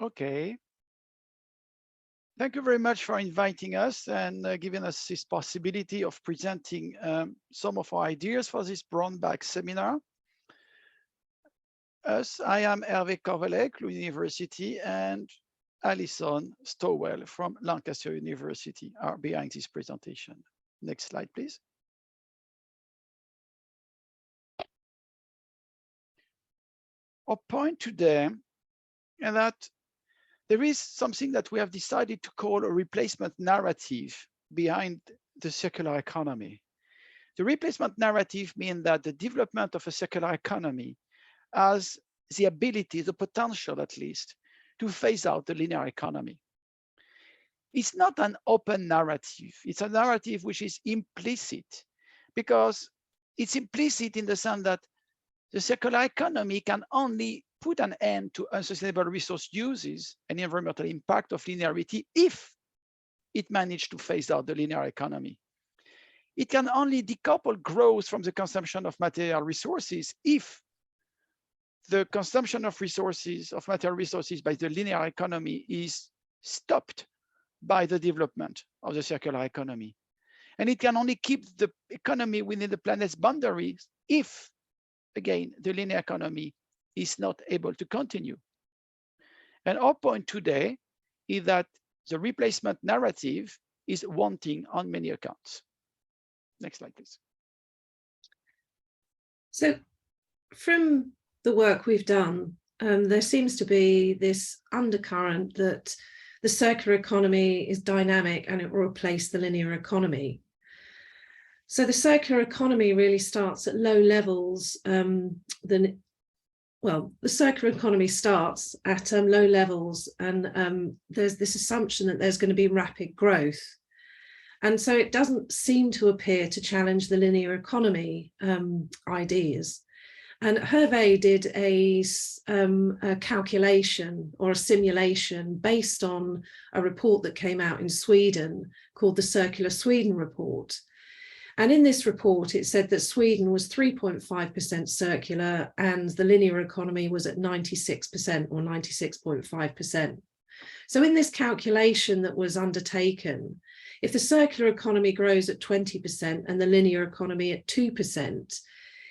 Okay. Thank you very much for inviting us and giving us this possibility of presenting some of our ideas for this brown bag seminar. I am Hervé Corvellec, Lund University, and Alison Stowell from Lancaster University are behind this presentation. Next slide, please. Our point today is that there is something that we have decided to call a replacement narrative behind the circular economy. The replacement narrative means that the development of a circular economy has the ability, the potential at least, to phase out the linear economy. It's not an open narrative. It's a narrative which is implicit, because it's implicit in the sense that the circular economy can only put an end to unsustainable resource uses and environmental impact of linearity if it managed to phase out the linear economy. It can only decouple growth from the consumption of material resources if the consumption of resources, of material resources by the linear economy is stopped by the development of the circular economy. And it can only keep the economy within the planet's boundaries if, again, the linear economy is not able to continue. And our point today is that the replacement narrative is wanting on many accounts. Next slide, please. So from the work we've done, there seems to be this undercurrent that the circular economy is dynamic and it will replace the linear economy. So the circular economy really starts at low levels. The circular economy starts at low levels, and there's this assumption that there's going to be rapid growth. And so it doesn't seem to appear to challenge the linear economy ideas. And Hervé did a calculation or a simulation based on a report that came out in Sweden called the Circular Sweden Report. And in this report, it said that Sweden was 3.5% circular and the linear economy was at 96% or 96.5%. So in this calculation that was undertaken, if the circular economy grows at 20% and the linear economy at 2%,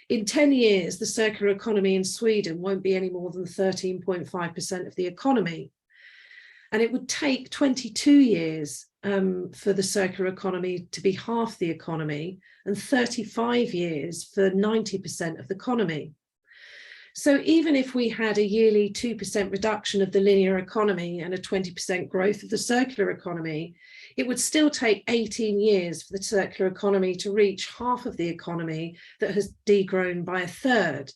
in 10 years, the circular economy in Sweden won't be any more than 13.5% of the economy. And it would take 22 years for the circular economy to be half the economy and 35 years for 90% of the economy. So even if we had a yearly 2% reduction of the linear economy and a 20% growth of the circular economy, it would still take 18 years for the circular economy to reach half of the economy that has degrown by a third.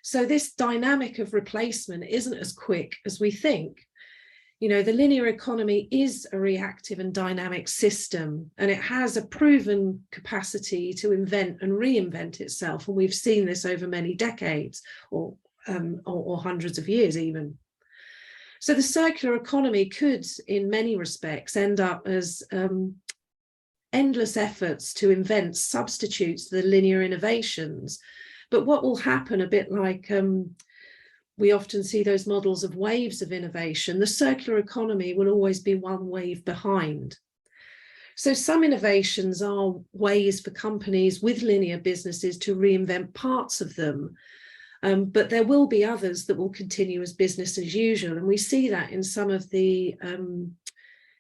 So this dynamic of replacement isn't as quick as we think. You know, the linear economy is a reactive and dynamic system, and it has a proven capacity to invent and reinvent itself. And we've seen this over many decades or hundreds of years even. So the circular economy could, in many respects, end up as endless efforts to invent substitutes to the linear innovations. But what will happen, a bit like we often see those models of waves of innovation, the circular economy will always be one wave behind. So some innovations are ways for companies with linear businesses to reinvent parts of them. But there will be others that will continue as business as usual. And we see that in some of the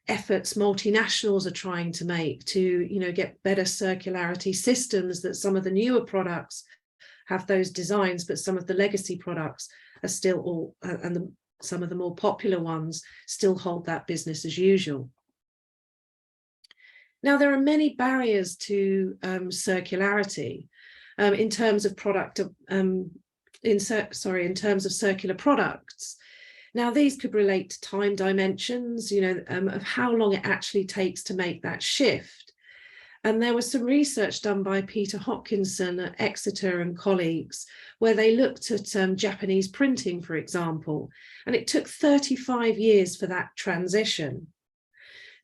efforts multinationals are trying to make to, you know, get better circularity systems, that some of the newer products have those designs, but some of the legacy products are still all, some of the more popular ones still hold that business as usual. Now, there are many barriers to circularity in terms of in terms of circular products. Now, these could relate to time dimensions, you know, of how long it actually takes to make that shift. And there was some research done by Peter Hopkinson at Exeter and colleagues, where they looked at Japanese printing, for example, and it took 35 years for that transition.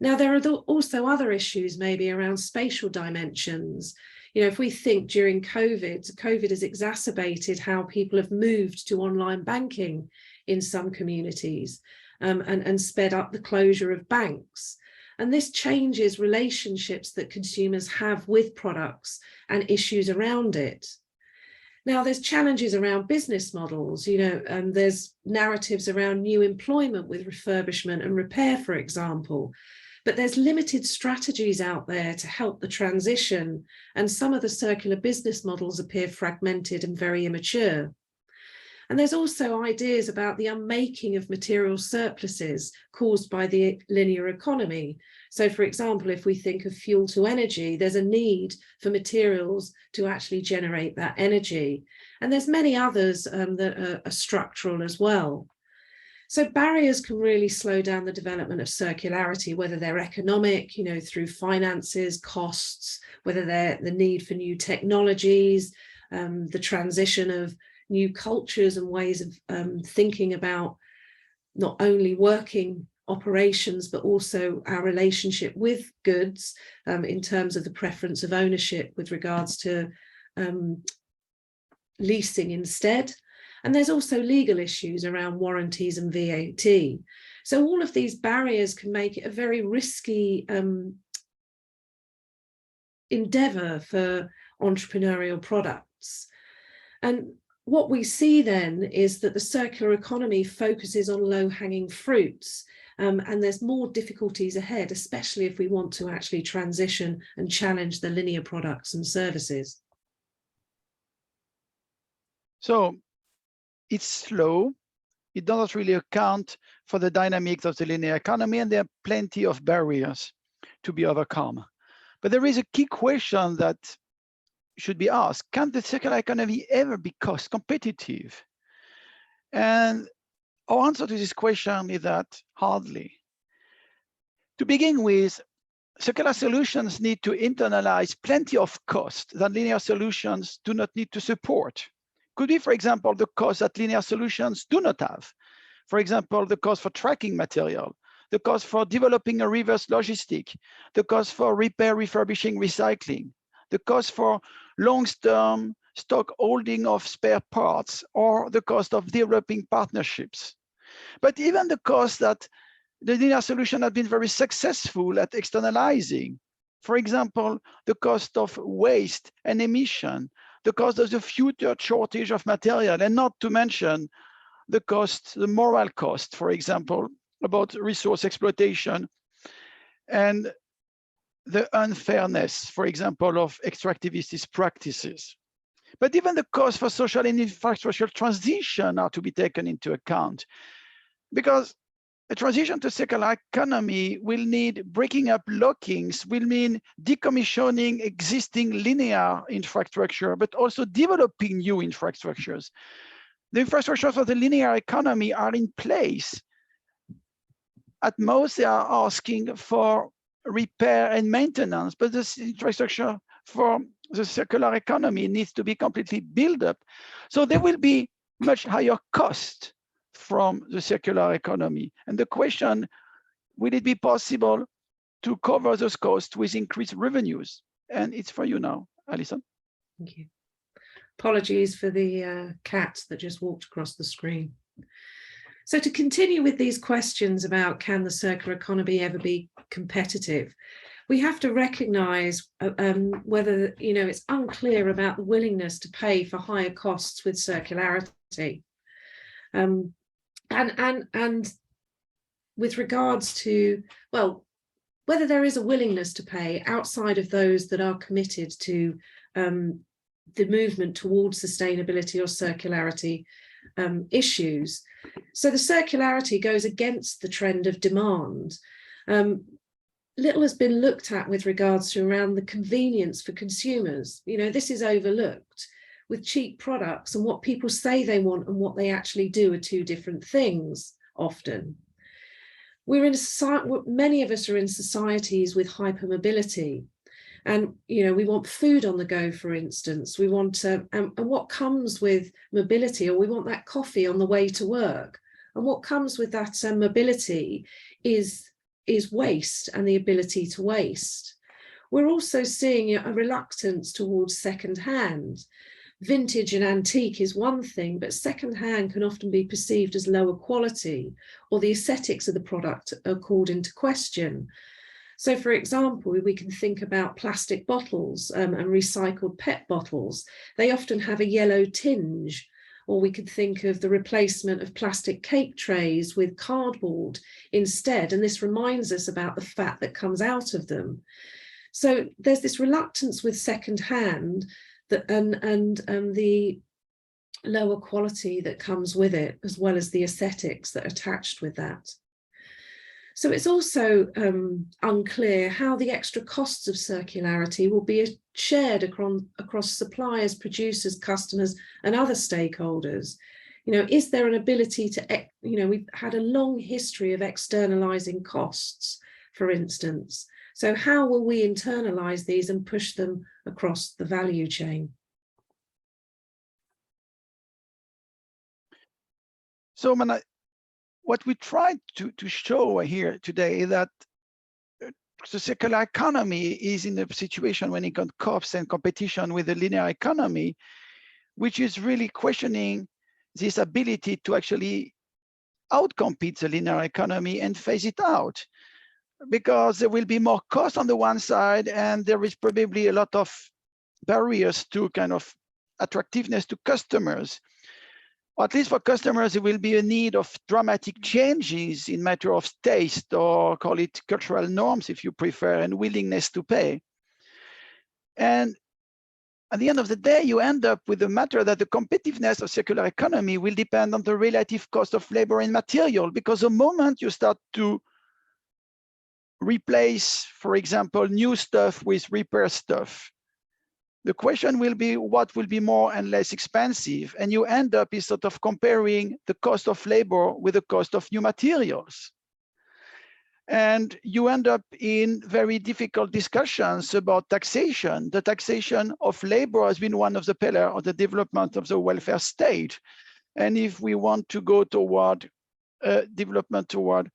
Now, there are also other issues maybe around spatial dimensions. You know, if we think during COVID has exacerbated how people have moved to online banking in some communities. and sped up the closure of banks. And this changes relationships that consumers have with products and issues around it. Now, there's challenges around business models, there's narratives around new employment with refurbishment and repair, for example, but there's limited strategies out there to help the transition, and some of the circular business models appear fragmented and very immature. And there's also ideas about the unmaking of material surpluses caused by the linear economy. So, for example, if we think of fuel to energy, there's a need for materials to actually generate that energy. And there's many others that are structural as well. So barriers can really slow down the development of circularity, whether they're economic, through finances, costs, whether they're the need for new technologies, the transition of new cultures and ways of thinking about not only working operations, but also our relationship with goods in terms of the preference of ownership with regards to leasing instead. And there's also legal issues around warranties and VAT. So all of these barriers can make it a very risky endeavor for entrepreneurial products. And what we see then is that the circular economy focuses on low-hanging fruits, and there's more difficulties ahead, especially if we want to actually transition and challenge the linear products and services. So it's slow. It doesn't really account for the dynamics of the linear economy, and there are plenty of barriers to be overcome. But there is a key question that should be asked: can the circular economy ever be cost competitive? And our answer to this question is that hardly. To begin with, circular solutions need to internalize plenty of cost that linear solutions do not need to support. Could be, for example, the cost that linear solutions do not have. For example, the cost for tracking material, the cost for developing a reverse logistic, the cost for repair, refurbishing, recycling, the cost for long-term stock holding of spare parts, or the cost of developing partnerships. But even the cost that the linear solution has been very successful at externalizing, for example, the cost of waste and emission, the cost of the future shortage of material, and not to mention the cost, the moral cost, for example, about resource exploitation and the unfairness, for example, of extractivist practices. But even the cost for social and infrastructural transition are to be taken into account, because a transition to circular economy will need breaking up lockings, will mean decommissioning existing linear infrastructure, but also developing new infrastructures. The infrastructures of the linear economy are in place. At most, they are asking for repair and maintenance, but this infrastructure for the circular economy needs to be completely built up. So there will be much higher cost from the circular economy. And the question, will it be possible to cover those costs with increased revenues? And it's for you now, Alison. Thank you. Apologies for the cat that just walked across the screen. So to continue with these questions about can the circular economy ever be competitive, we have to recognize whether, it's unclear about the willingness to pay for higher costs with circularity. And with regards to, well, whether there is a willingness to pay outside of those that are committed to the movement towards sustainability or circularity issues. So the circularity goes against the trend of demand. Little has been looked at with regards to around the convenience for consumers. This is overlooked. With cheap products, and what people say they want and what they actually do are two different things often. We're in a society, many of us are in societies with hypermobility, and we want food on the go, for instance. We want and what comes with mobility, or we want that coffee on the way to work, and what comes with that mobility is waste and the ability to waste. We're also seeing a reluctance towards second-hand. vintage and antique is one thing, but second-hand can often be perceived as lower quality, or the aesthetics of the product are called into question. So, for example, we can think about plastic bottles and recycled PET bottles. They often have a yellow tinge. Or we could think of the replacement of plastic cake trays with cardboard instead. And this reminds us about the fat that comes out of them. So there's this reluctance with secondhand that, and the lower quality that comes with it, as well as the aesthetics that are attached with that. So it's also unclear how the extra costs of circularity will be shared across suppliers, producers, customers, and other stakeholders. You know, is there an ability to, you know, we've had a long history of externalizing costs, for instance. So how will we internalize these and push them across the value chain? So what we tried to show here today is that the circular economy is in a situation when it comes to costs and competition with the linear economy, which is really questioning this ability to actually outcompete the linear economy and phase it out. Because there will be more cost on the one side, and there is probably a lot of barriers to kind of attractiveness to customers. Or at least for customers, there will be a need of dramatic changes in matter of taste, or call it cultural norms if you prefer, and willingness to pay. And at the end of the day, you end up with the matter that the competitiveness of circular economy will depend on the relative cost of labor and material, because the moment you start to replace, for example, new stuff with repair stuff, the question will be what will be more and less expensive, and you end up is sort of comparing the cost of labor with the cost of new materials. And you end up in very difficult discussions about taxation. The taxation of labor has been one of the pillars of the development of the welfare state. And if we want to go toward development toward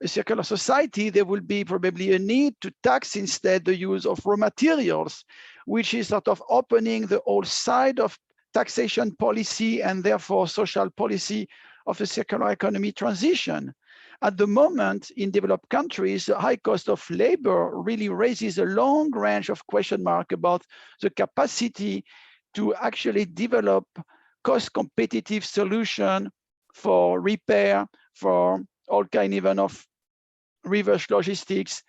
a circular society, there will be probably a need to tax instead the use of raw materials, which is sort of opening the whole side of taxation policy and therefore social policy of the circular economy transition. At the moment, in developed countries, the high cost of labor really raises a long range of question marks about the capacity to actually develop cost competitive solution for repair, for all kind even of reverse logistics,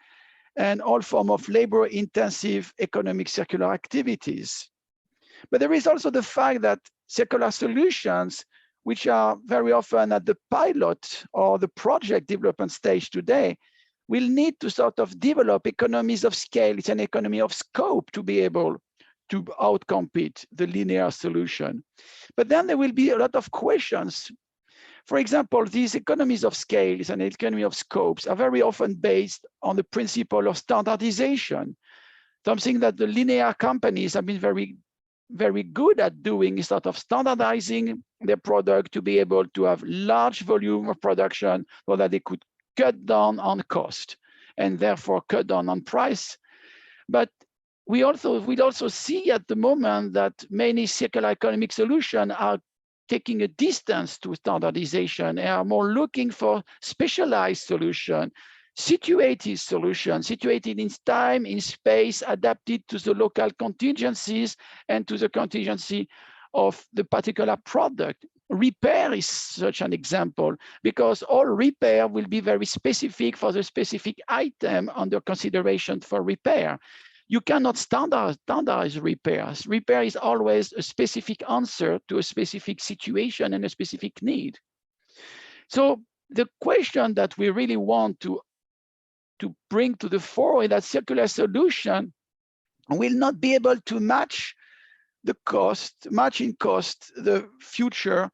and all form of labor intensive economic circular activities. But there is also the fact that circular solutions, which are very often at the pilot or the project development stage today, will need to sort of develop economies of scale. It's an economy of scope to be able to outcompete the linear solution. But then there will be a lot of questions. For example, these economies of scales and economy of scopes are very often based on the principle of standardization. Something that the linear companies have been very good at doing is sort of standardizing their product to be able to have large volume of production so that they could cut down on cost and therefore cut down on price. But we also see at the moment that many circular economic solutions are taking a distance to standardization and are more looking for specialized solution, situated solutions, situated in time, in space, adapted to the local contingencies and to the contingency of the particular product. Repair is such an example, because all repair will be very specific for the specific item under consideration for repair. You cannot standardize repairs. Repair is always a specific answer to a specific situation and a specific need. So the question that we really want to bring to the fore is that circular solution will not be able to match the cost, the future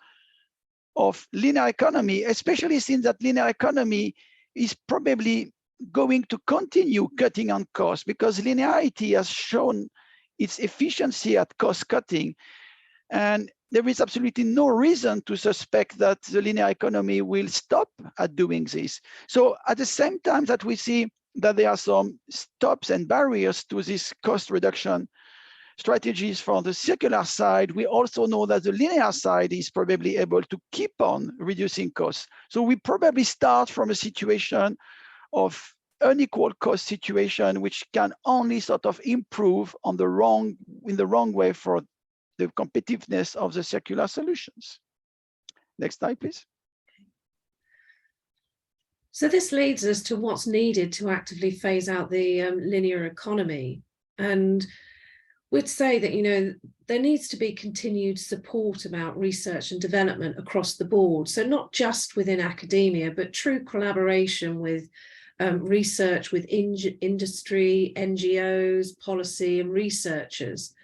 of linear economy, especially since that linear economy is probably going to continue cutting on costs, because linearity has shown its efficiency at cost cutting. And there is absolutely no reason to suspect that the linear economy will stop at doing this. So at the same time that we see that there are some stops and barriers to this cost reduction strategies for the circular side, we also know that the linear side is probably able to keep on reducing costs. So we probably start from a situation of unequal cost situation, which can only sort of improve in the wrong way for the competitiveness of the circular solutions. Next slide, please. So this leads us to what's needed to actively phase out the linear economy. And we'd say that, you know, there needs to be continued support about research and development across the board. So not just within academia, but true collaboration with research with industry, NGOs, policy and researchers.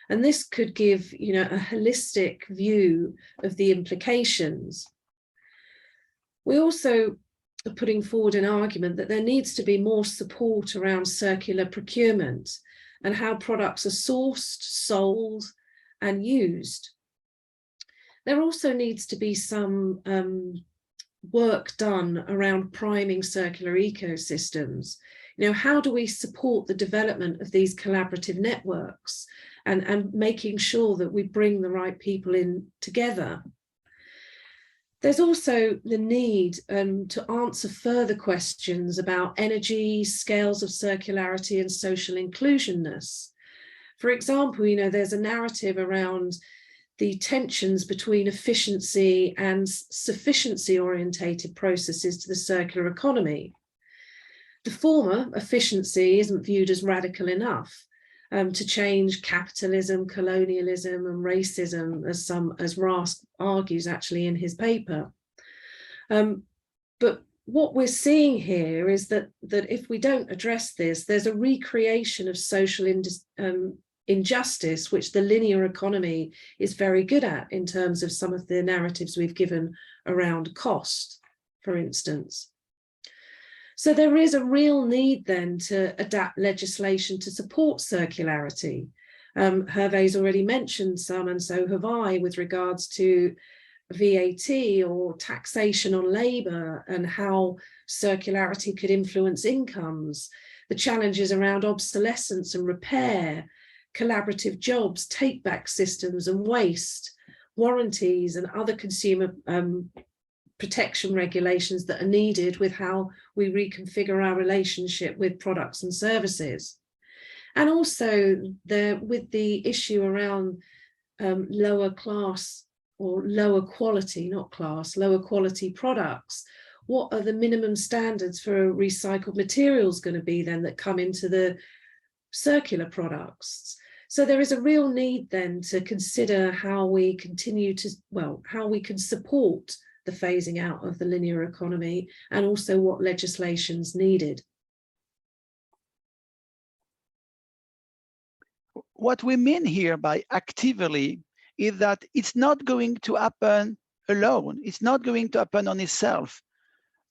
And this could give, you know, a holistic view of the implications. We also are putting forward an argument that there needs to be more support around circular procurement and how products are sourced, sold, and used. There also needs to be some work done around priming circular ecosystems. You know, how do we support the development of these collaborative networks and making sure that we bring the right people in together? There's also the need to answer further questions about energy, scales of circularity and social inclusionness. For example, you know, there's a narrative around the tensions between efficiency and sufficiency orientated processes to the circular economy. The former, efficiency, isn't viewed as radical enough to change capitalism, colonialism and racism, as Rask argues actually in his paper. But what we're seeing here is that if we don't address this, there's a recreation of social injustice, which the linear economy is very good at in terms of some of the narratives we've given around cost, for instance. So there is a real need then to adapt legislation to support circularity. Hervé's already mentioned some, and so have I, with regards to VAT or taxation on labour and how circularity could influence incomes, the challenges around obsolescence and repair, collaborative jobs, take-back systems and waste, warranties and other consumer protection regulations that are needed with how we reconfigure our relationship with products and services. And also with the issue around lower class or lower quality, not class, lower quality products. What are the minimum standards for recycled materials going to be then that come into the circular products? So there is a real need then to consider how we continue to, well, how we can support the phasing out of the linear economy and also what legislation's needed. What we mean here by actively is that it's not going to happen alone. It's not going to happen on itself.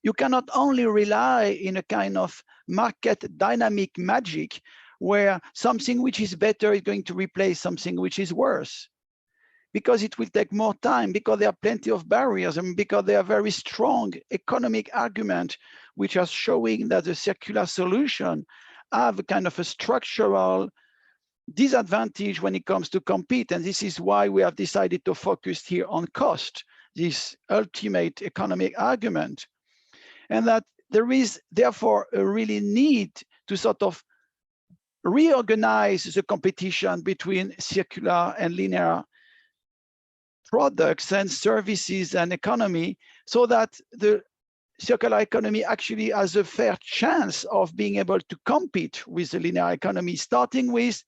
You cannot only rely in a kind of market dynamic magic where something which is better is going to replace something which is worse, because it will take more time, because there are plenty of barriers, and because there are very strong economic arguments which are showing that the circular solution have a kind of a structural disadvantage when it comes to compete. And this is why we have decided to focus here on cost, this ultimate economic argument. And that there is therefore a really need to sort of reorganize the competition between circular and linear products and services and economy, so that the circular economy actually has a fair chance of being able to compete with the linear economy, starting with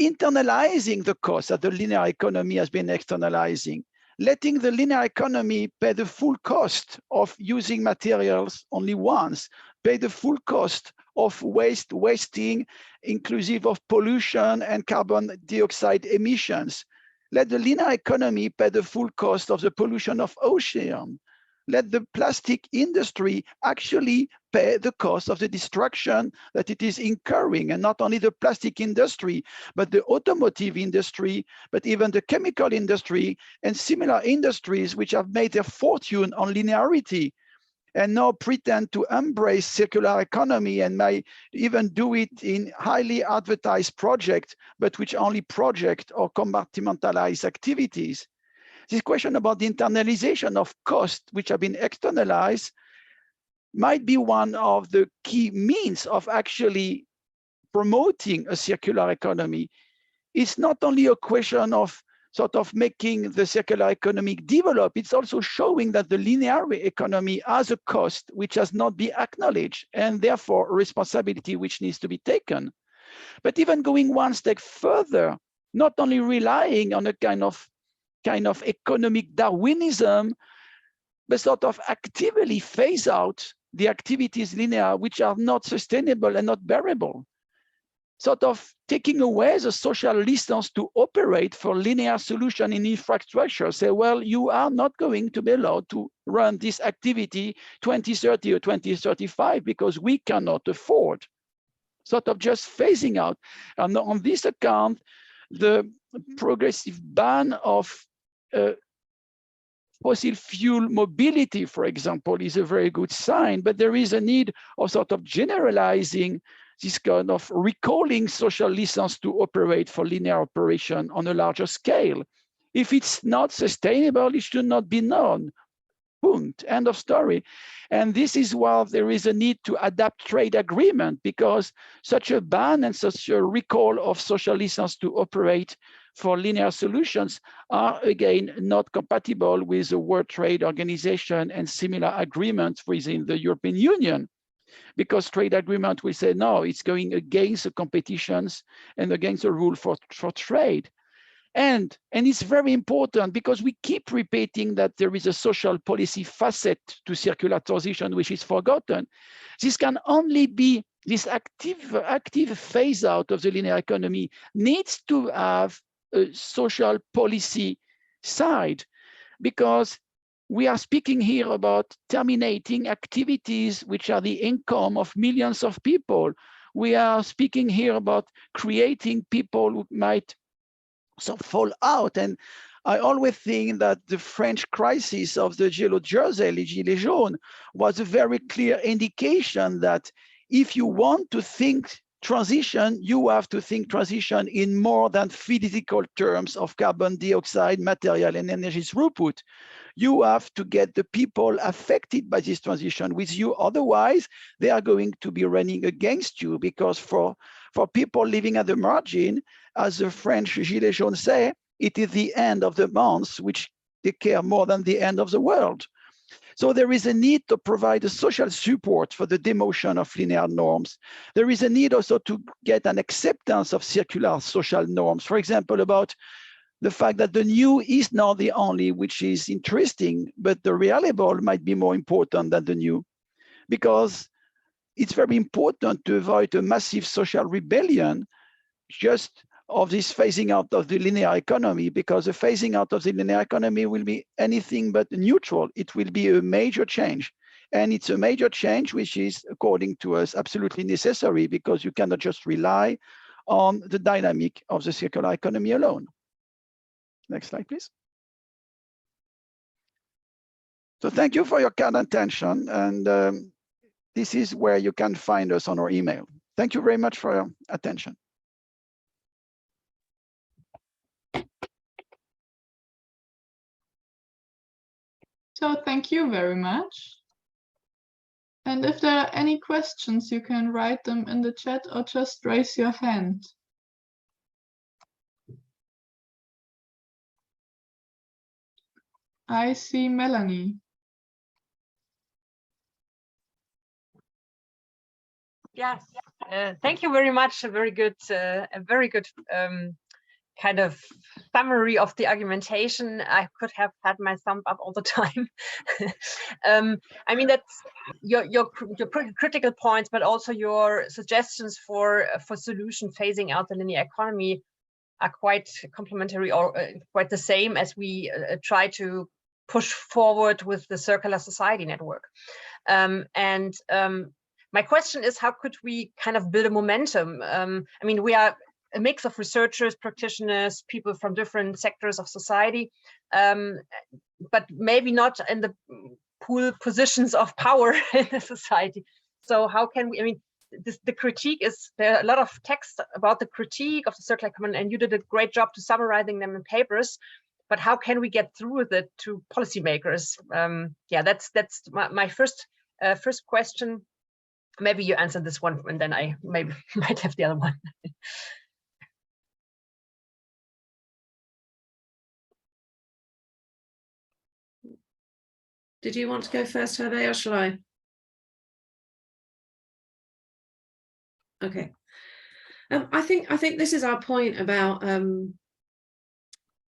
internalizing the cost that the linear economy has been externalizing, letting the linear economy pay the full cost of using materials only once, pay the full cost of wasting, inclusive of pollution and carbon dioxide emissions. Let the linear economy pay the full cost of the pollution of ocean. Let the plastic industry actually pay the cost of the destruction that it is incurring, and not only the plastic industry, but the automotive industry, but even the chemical industry and similar industries which have made their fortune on linearity. and now pretend to embrace circular economy and may even do it in highly advertised projects, but which only project or compartmentalize activities. This question about the internalization of costs which have been externalized might be one of the key means of actually promoting a circular economy. It's not only a question of sort of making the circular economy develop, it's also showing that the linear economy has a cost which has not been acknowledged, and therefore a responsibility which needs to be taken. But even going one step further, not only relying on a kind of economic Darwinism, but sort of actively phase out the activities linear which are not sustainable and not bearable. Sort of taking away the social license to operate for linear solution in infrastructure. Say, well, you are not going to be allowed to run this activity 2030 or 2035 because we cannot afford. Sort of just phasing out. And on this account, the progressive ban of fossil fuel mobility, for example, is a very good sign, but there is a need of sort of generalizing this kind of recalling social license to operate for linear operation on a larger scale. If it's not sustainable, it should not be known. Point. End of story. And this is why there is a need to adapt trade agreement, because such a ban and such a recall of social license to operate for linear solutions are, again, not compatible with the World Trade Organization and similar agreements within the European Union. Because trade agreement will say, no, it's going against the competitions and against the rule for trade. And it's very important because we keep repeating that there is a social policy facet to circular transition, which is forgotten. This can only be, this active phase out of the linear economy needs to have a social policy side, because we are speaking here about terminating activities which are the income of millions of people. We are speaking here about creating people who might fall out. And I always think that the French crisis of the Gilets jaunes was a very clear indication that if you want to think transition, you have to think transition in more than physical terms of carbon dioxide, material, and energy throughput. You have to get the people affected by this transition with you. Otherwise, they are going to be running against you, because for people living at the margin, as the French Gilets jaunes say, it is the end of the month which they care more than the end of the world. So there is a need to provide a social support for the demotion of linear norms. There is a need also to get an acceptance of circular social norms. For example, about the fact that the new is not the only which is interesting, but the reliable might be more important than the new, because it's very important to avoid a massive social rebellion just of this phasing out of the linear economy, because the phasing out of the linear economy will be anything but neutral. It will be a major change. And it's a major change which is, according to us, absolutely necessary, because you cannot just rely on the dynamic of the circular economy alone. Next slide, please. So thank you for your kind attention. And this is where you can find us on our email. Thank you very much for your attention. So thank you very much. And if there are any questions, you can write them in the chat or just raise your hand. I see Melanie. Yes, thank you very much. A very good kind of summary of the argumentation. I could have had my thumb up all the time. I mean, that's your critical points, but also your suggestions for solution phasing out the linear economy are quite complementary, or quite the same as we try to push forward with the circular society network. My question is, how could we kind of build a momentum? I mean, we are a mix of researchers, practitioners, people from different sectors of society, but maybe not in the pool positions of power in a society. So how can we, I mean, the critique is, there are a lot of text about the critique of the circular economy, and you did a great job to summarizing them in papers, but how can we get through with it to policymakers? Yeah, that's my first question. Maybe you answer this one, and then I maybe might have the other one. Did you want to go first, Hervé, or shall I? Okay. I think this is our point about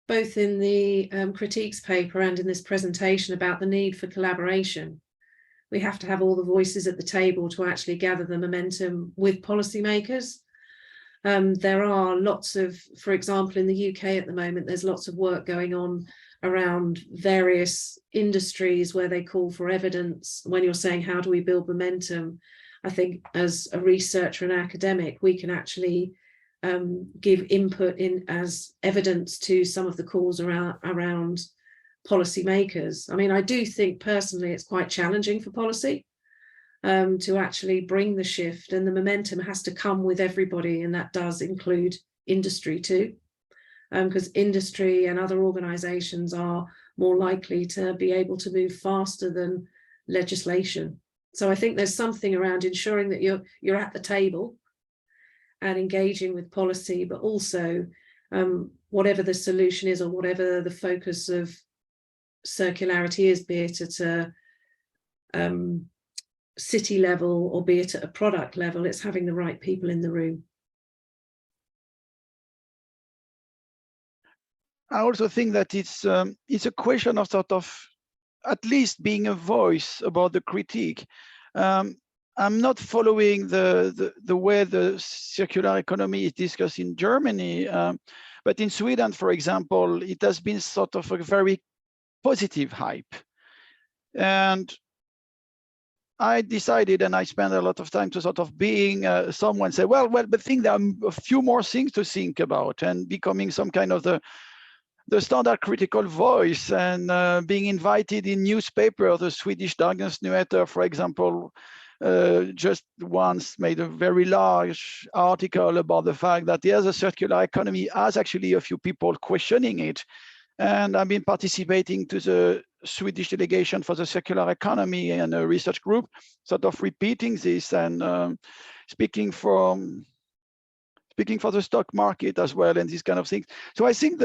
both in the critiques paper and in this presentation about the need for collaboration. We have to have all the voices at the table to actually gather the momentum with policymakers. There are lots of, for example, in the UK at the moment, there's lots of work going on around various industries where they call for evidence. When you're saying, how do we build momentum? I think as a researcher and academic, we can actually give input in as evidence to some of the calls around policymakers. I mean, I do think personally it's quite challenging for policy to actually bring the shift, and the momentum has to come with everybody, and that does include industry too, because industry and other organizations are more likely to be able to move faster than legislation. So I think there's something around ensuring that you're at the table and engaging with policy, but also whatever the solution is or whatever the focus of circularity is, be it at a city level or be it at a product level, it's having the right people in the room. I also think that it's a question of sort of at least being a voice about the critique. I'm not following the way the circular economy is discussed in Germany, but in Sweden, for example, it has been sort of a very positive hype. And I decided, and I spent a lot of time to sort of being someone say, well, but think there are a few more things to think about, and becoming some kind of the standard critical voice, and being invited in newspaper. The Swedish Dagens Nyheter, for example, just once made a very large article about the fact that yes, the circular economy has actually a few people questioning it. And I've been participating to the Swedish delegation for the circular economy and a research group, sort of repeating this and speaking for the stock market as well, and these kind of things. So I think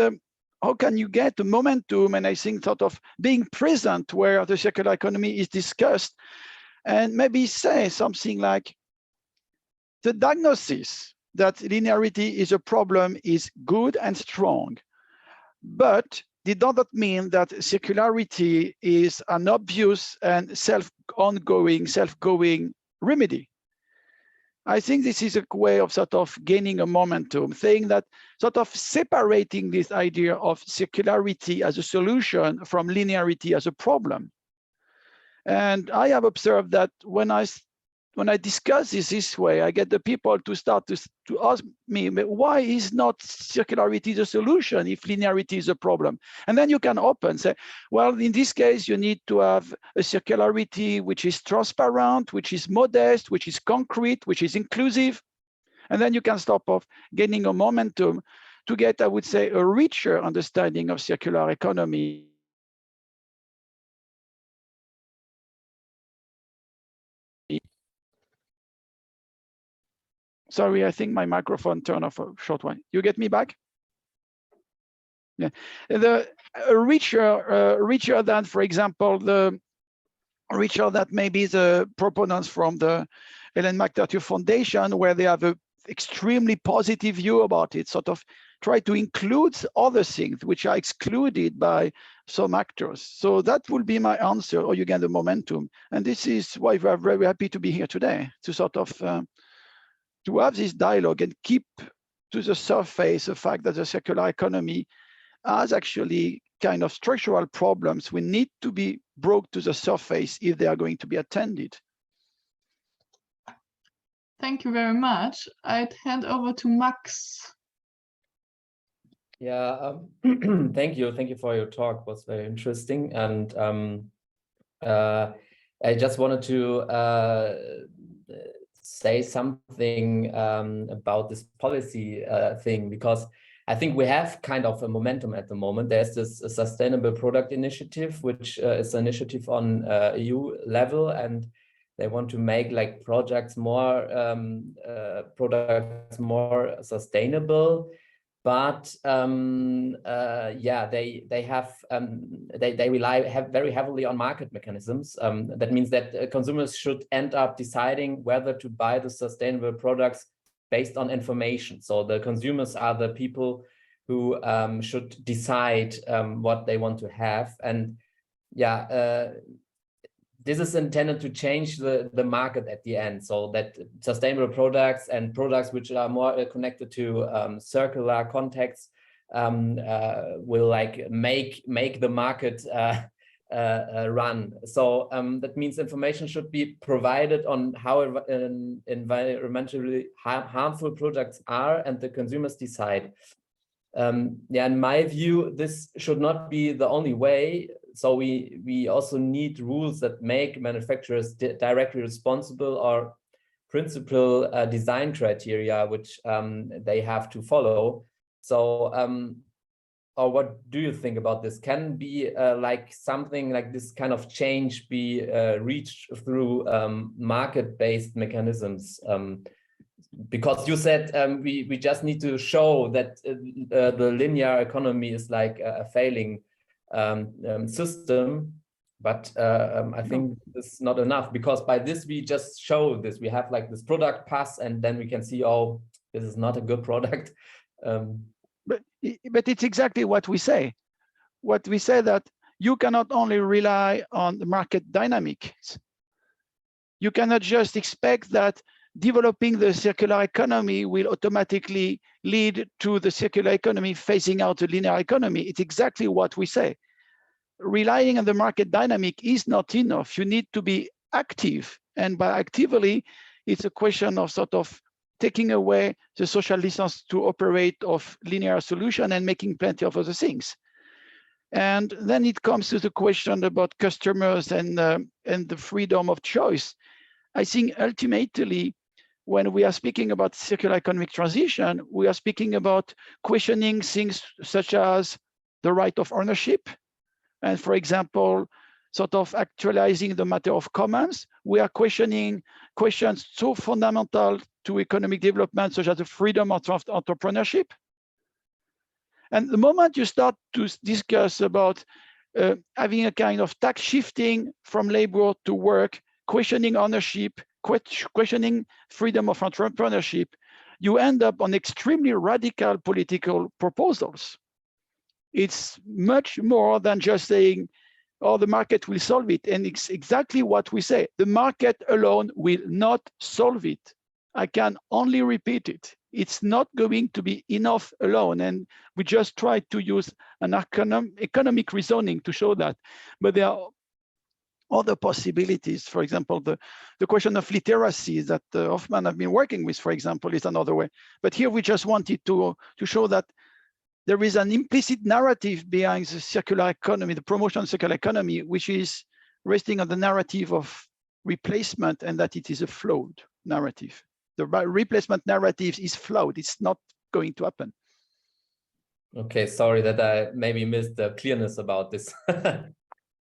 how can you get the momentum? And I think sort of being present where the circular economy is discussed, and maybe say something like the diagnosis that linearity is a problem is good and strong, but it does not mean that circularity is an obvious and self-going remedy. I think this is a way of sort of gaining a momentum, saying that sort of separating this idea of circularity as a solution from linearity as a problem. And I have observed that when I discuss this way, I get the people to start to ask me, why is not circularity the solution if linearity is a problem? And then you can open, say, well, in this case, you need to have a circularity which is transparent, which is modest, which is concrete, which is inclusive. And then you can start off gaining a momentum to get, I would say, a richer understanding of circular economy. Sorry, I think my microphone turned off a short one. You get me back? Yeah, richer than, for example, richer that maybe the proponents from the Ellen MacArthur Foundation, where they have an extremely positive view about it, sort of try to include other things which are excluded by some actors. So that will be my answer, or you get the momentum. And this is why we're very happy to be here today, to sort of to have this dialogue and keep to the surface the fact that the circular economy has actually kind of structural problems we need to be brought to the surface if they are going to be attended. Thank you very much. I'd hand over to Max. Yeah, thank you for your talk. It was very interesting. And I just wanted to say something about this policy thing, because I think we have kind of a momentum at the moment. There's this sustainable product initiative, which is an initiative on EU level, and they want to make like products more sustainable. But yeah, they rely very heavily on market mechanisms. That means that consumers should end up deciding whether to buy the sustainable products based on information. So the consumers are the people who should decide what they want to have. And yeah, this is intended to change the market at the end, so that sustainable products and products which are more connected to circular contexts will like make the market run. So that means information should be provided on how environmentally harmful products are, and the consumers decide. Yeah, in my view, this should not be the only way. So we also need rules that make manufacturers directly responsible, or principal design criteria which they have to follow. So or what do you think about this? Can be like something like this kind of change be reached through market-based mechanisms? Because you said we just need to show that the linear economy is like a failing system, but I think this is not enough, because by this we just show this. We have like this product pass, and then we can see, oh, this is not a good product. But it's exactly what we say. What we say, that you cannot only rely on the market dynamics. You cannot just expect that developing the circular economy will automatically lead to the circular economy phasing out the linear economy. It's exactly what we say. Relying on the market dynamic is not enough. You need to be active. And by actively, it's a question of sort of taking away the social license to operate of linear solution and making plenty of other things. And then it comes to the question about customers and the freedom of choice. I think ultimately, when we are speaking about circular economic transition, we are speaking about questioning things such as the right of ownership. And for example, sort of actualizing the matter of commons. We are questioning questions so fundamental to economic development, such as the freedom of entrepreneurship. And the moment you start to discuss about having a kind of tax shifting from labor to work, questioning ownership, questioning freedom of entrepreneurship, you end up on extremely radical political proposals. It's much more than just saying, oh, the market will solve it. And it's exactly what we say. The market alone will not solve it. I can only repeat it. It's not going to be enough alone. And we just try to use an economic reasoning to show that. But there are other possibilities. For example, the question of literacy that Hoffman have been working with, for example, is another way. But here we just wanted to show that there is an implicit narrative behind the circular economy, the promotion of circular economy, which is resting on the narrative of replacement, and that it is a flawed narrative. The replacement narrative is flawed. It's not going to happen. Okay, sorry that I maybe missed the clearness about this.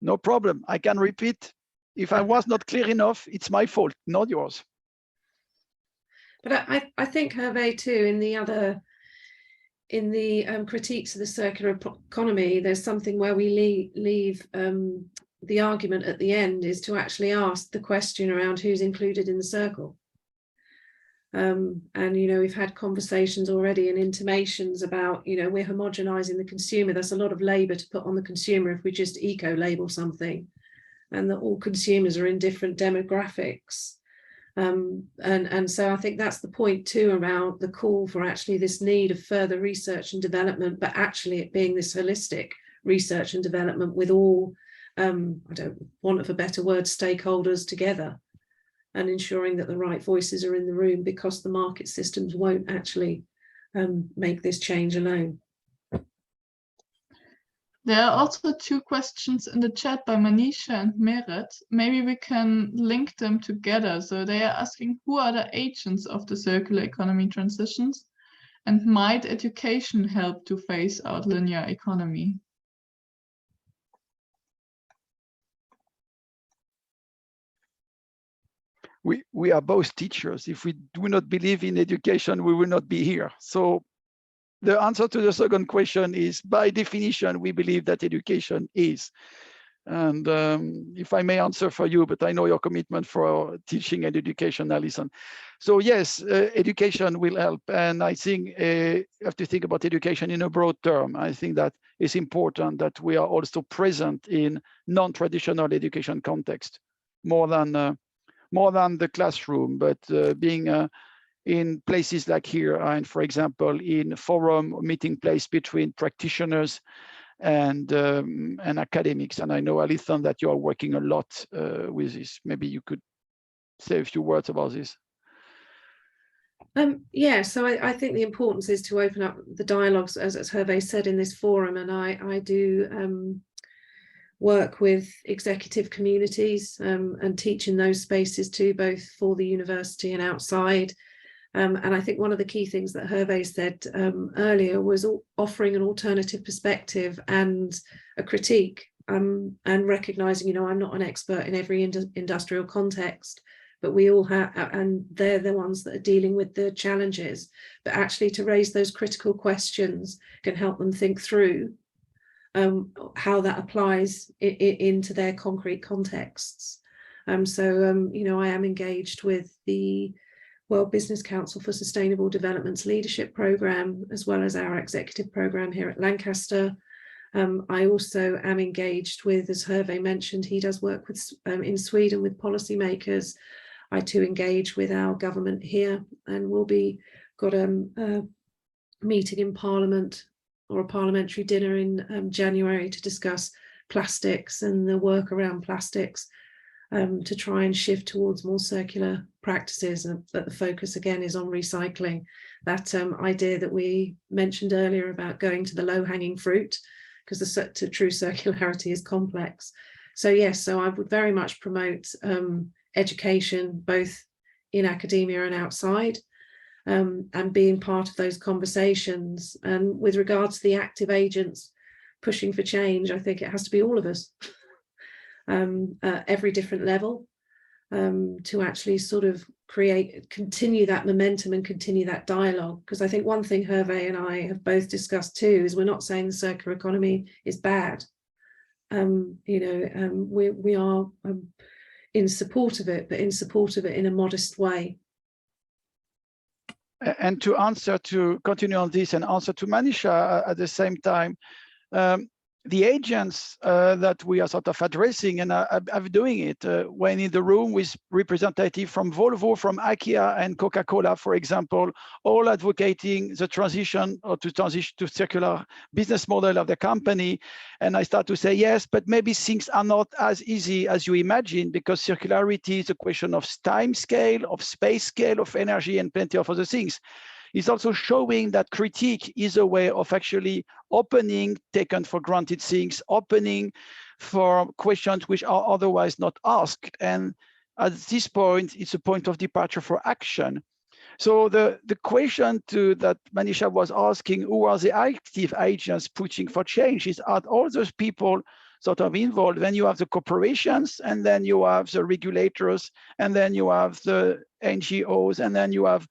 No problem. I can repeat. If I was not clear enough, it's my fault, not yours. But I think, Hervé, too, in the critiques of the circular economy, there's something where we leave the argument at the end is to actually ask the question around who's included in the circle. And, you know, we've had conversations already and intimations about, you know, we're homogenizing the consumer. That's a lot of labor to put on the consumer if we just eco-label something, and that all consumers are in different demographics. And so I think that's the point too, around the call for actually this need of further research and development, but actually it being this holistic research and development with all, I don't want of a better word, stakeholders together, and ensuring that the right voices are in the room, because the market systems won't actually make this change alone. There are also two questions in the chat by Manisha and Meret. Maybe we can link them together. So they are asking, who are the agents of the circular economy transitions? And might education help to phase out linear economy? We are both teachers. If we do not believe in education, we will not be here. So the answer to the second question is, by definition, we believe that education is. And if I may answer for you, but I know your commitment for teaching and education, Alison. So yes, education will help. And I think you have to think about education in a broad term. I think that it's important that we are also present in non-traditional education context, more than the classroom, but being in places like here, and for example, in forum meeting place between practitioners and academics. And I know, Alison, that you are working a lot with this. Maybe you could say a few words about this. Yeah, so I think the importance is to open up the dialogues, as Hervé said, in this forum. And I do work with executive communities and teach in those spaces too, both for the university and outside. And I think one of the key things that Hervé said earlier was offering an alternative perspective and a critique, and recognizing, you know, I'm not an expert in every industrial context, but we all have, and they're the ones that are dealing with the challenges, but actually to raise those critical questions can help them think through how that applies into their concrete contexts. You know, I am engaged with the World Business Council for Sustainable Development's leadership program, as well as our executive program here at Lancaster. I also am engaged with, as Hervé mentioned, he does work with in Sweden with policymakers. I too engage with our government here, and we'll be got a meeting in Parliament, or a parliamentary dinner in January, to discuss plastics and the work around plastics, to try and shift towards more circular practices, and that the focus again is on recycling. That idea that we mentioned earlier about going to the low-hanging fruit, because the true circularity is complex. So yes, so I would very much promote education, both in academia and outside, and being part of those conversations. And with regards to the active agents pushing for change, I think it has to be all of us, at every different level, to actually sort of continue that momentum and continue that dialogue. Because I think one thing Hervé and I have both discussed too is we're not saying the circular economy is bad. You know, we are in support of it, but in support of it in a modest way. And to continue on this and answer to Manisha at the same time, the agents that we are sort of addressing, and I'm doing it when in the room with representatives from Volvo, from IKEA and Coca-Cola, for example, all advocating the transition, or to transition to circular business model of the company. And I start to say, yes, but maybe things are not as easy as you imagine, because circularity is a question of time scale, of space scale, of energy, and plenty of other things. It's also showing that critique is a way of actually opening taken for granted things, opening for questions which are otherwise not asked. And at this point, it's a point of departure for action. So the question that Manisha was asking, who are the active agents pushing for change, is are all those people sort of involved. Then you have the corporations, and then you have the regulators, and then you have the NGOs, and then you have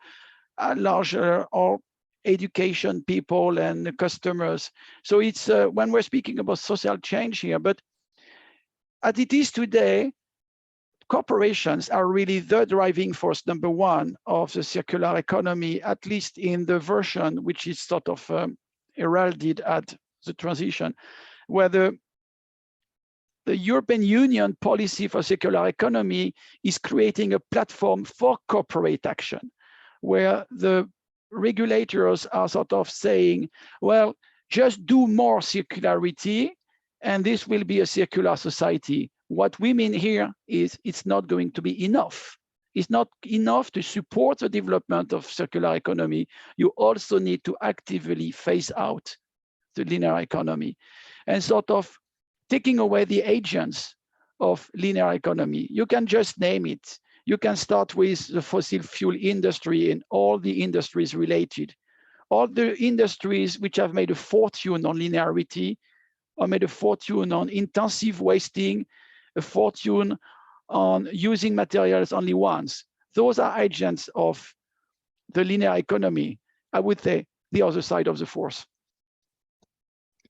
larger or education people and the customers. So it's when we're speaking about social change here, but as it is today, corporations are really the driving force number one of the circular economy, at least in the version which is sort of heralded at the transition, where the European Union policy for circular economy is creating a platform for corporate action, where the regulators are sort of saying, well, just do more circularity, and this will be a circular society. What we mean here is it's not going to be enough. It's not enough to support the development of circular economy. You also need to actively phase out the linear economy. and sort of taking away the agents of linear economy. You can just name it. You can start with the fossil fuel industry and all the industries related. All the industries which have made a fortune on linearity or made a fortune on intensive wasting, a fortune on using materials only once. Those are agents of the linear economy. I would say the other side of the force.